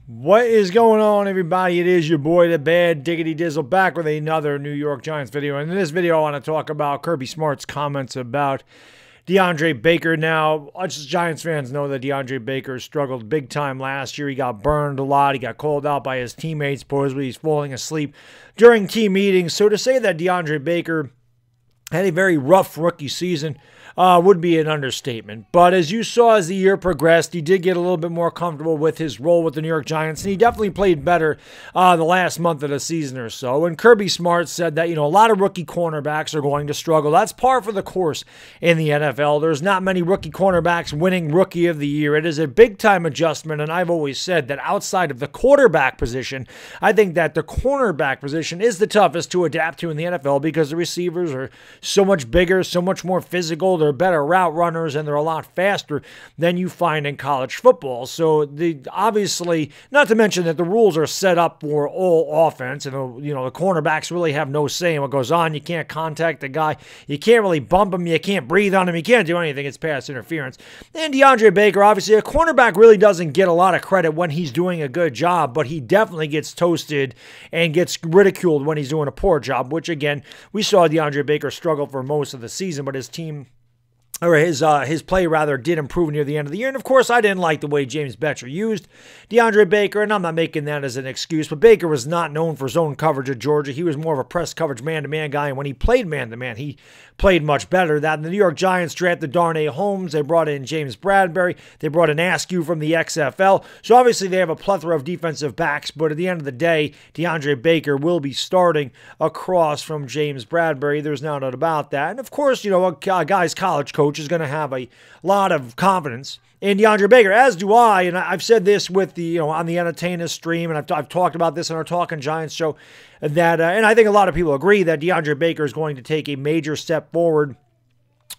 What is going on, everybody? It is your boy, the Bad Diggity Dizzle, back with another New York Giants video. And in this video, I want to talk about Kirby Smart's comments about Deandre Baker. Now, us Giants fans know that Deandre Baker struggled big time last year. He got burned a lot. He got called out by his teammates. Supposedly, he's falling asleep during team meetings. So to say that Deandre Baker had a very rough rookie season would be an understatement. But as you saw as the year progressed, he did get a little bit more comfortable with his role with the New York Giants, and he definitely played better the last month of the season or so. And Kirby Smart said that, a lot of rookie cornerbacks are going to struggle. That's par for the course in the NFL. There's not many rookie cornerbacks winning Rookie of the Year. It is a big-time adjustment, and I've always said that outside of the quarterback position, I think that the cornerback position is the toughest to adapt to in the NFL because the receivers are so much bigger, so much more physical. They're better route runners, and they're a lot faster than you find in college football. So, obviously, not to mention that the rules are set up for all offense, and, the cornerbacks really have no say in what goes on. You can't contact the guy. You can't really bump him. You can't breathe on him. You can't do anything. It's pass interference. And Deandre Baker, obviously, a cornerback really doesn't get a lot of credit when he's doing a good job, but he definitely gets toasted and gets ridiculed when he's doing a poor job, which, again, we saw Deandre Baker struggle for most of the season, but his team, or his play rather, did improve near the end of the year. And of course, I didn't like the way James Betcher used Deandre Baker, and I'm not making that as an excuse, but Baker was not known for zone coverage at Georgia. He was more of a press coverage man-to-man guy, and when he played man-to-man, he played much better. That the New York Giants drafted Darnay Holmes. They brought in James Bradbury. They brought in Askew from the XFL. So obviously they have a plethora of defensive backs, but at the end of the day, Deandre Baker will be starting across from James Bradbury. There's no doubt about that. And of course, a guy's college coach is going to have a lot of confidence in Deandre Baker, as do I. And I've said this with the, on the Entertainer stream, and I've talked about this on our Talking Giants show, that, and I think a lot of people agree that Deandre Baker is going to take a major step forward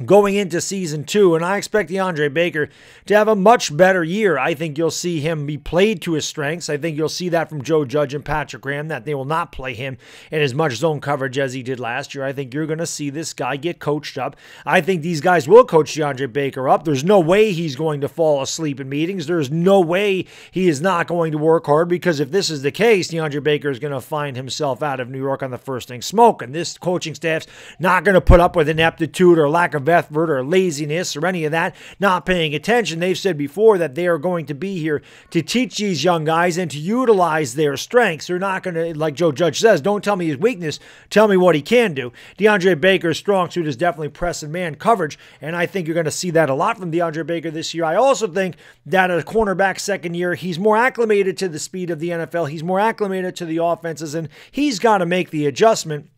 going into season 2, and I expect Deandre Baker to have a much better year. I think you'll see him be played to his strengths. I think you'll see that from Joe Judge and Patrick Graham, that they will not play him in as much zone coverage as he did last year. I think you're going to see this guy get coached up. I think these guys will coach Deandre Baker up. There's no way he's going to fall asleep in meetings. There's no way he is not going to work hard, because if this is the case, Deandre Baker is going to find himself out of New York on the first thing smoking. This coaching staff's not going to put up with ineptitude or lack of effort or laziness or any of that, not paying attention. They've said before that they are going to be here to teach these young guys and to utilize their strengths. They're not going to, like Joe Judge says, don't tell me his weakness, tell me what he can do. Deandre Baker's strong suit is definitely press and man coverage, and I think you're going to see that a lot from Deandre Baker this year. I also think that at a cornerback second year, he's more acclimated to the speed of the NFL. He's more acclimated to the offenses, and he's got to make the adjustment.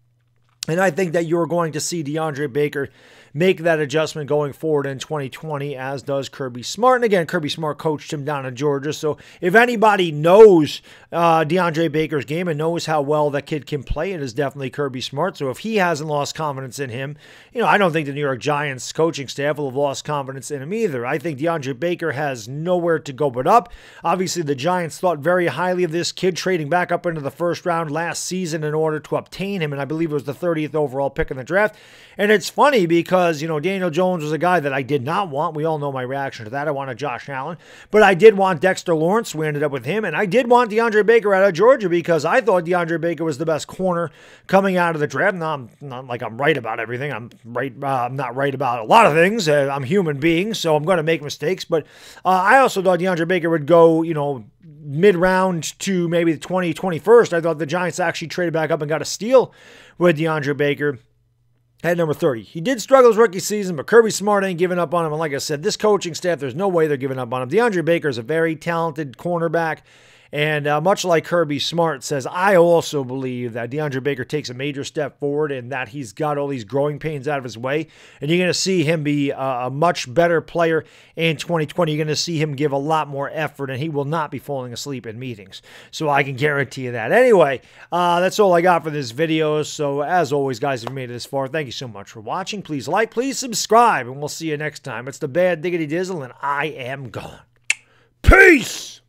And I think that you're going to see Deandre Baker make that adjustment going forward in 2020, as does Kirby Smart. And again, Kirby Smart coached him down in Georgia. So if anybody knows Deandre Baker's game and knows how well that kid can play, it is definitely Kirby Smart. So if he hasn't lost confidence in him, I don't think the New York Giants coaching staff will have lost confidence in him either. I think Deandre Baker has nowhere to go but up. Obviously, the Giants thought very highly of this kid, trading back up into the first round last season in order to obtain him, and I believe it was the 30th overall pick in the draft. And it's funny because, Daniel Jones was a guy that I did not want. We all know my reaction to that. I wanted Josh Allen. But I did want Dexter Lawrence. We ended up with him. And I did want Deandre Baker out of Georgia because I thought Deandre Baker was the best corner coming out of the draft. Now, I'm not like I'm right about everything. I'm not right about a lot of things. I'm a human being, so I'm going to make mistakes. But I also thought Deandre Baker would go, mid-round to maybe the 21st. I thought the Giants actually traded back up and got a steal with Deandre Baker at number 30. He did struggle his rookie season, but Kirby Smart ain't giving up on him. And like I said, this coaching staff, there's no way they're giving up on him. Deandre Baker is a very talented cornerback. And much like Kirby Smart says, I also believe that Deandre Baker takes a major step forward and that he's got all these growing pains out of his way. And you're going to see him be a much better player in 2020. You're going to see him give a lot more effort, and he will not be falling asleep in meetings. So I can guarantee you that. Anyway, that's all I got for this video. So as always, guys, if you made it this far, thank you so much for watching. Please like, please subscribe, and we'll see you next time. It's the Bad Diggity Dizzle, and I am gone. Peace!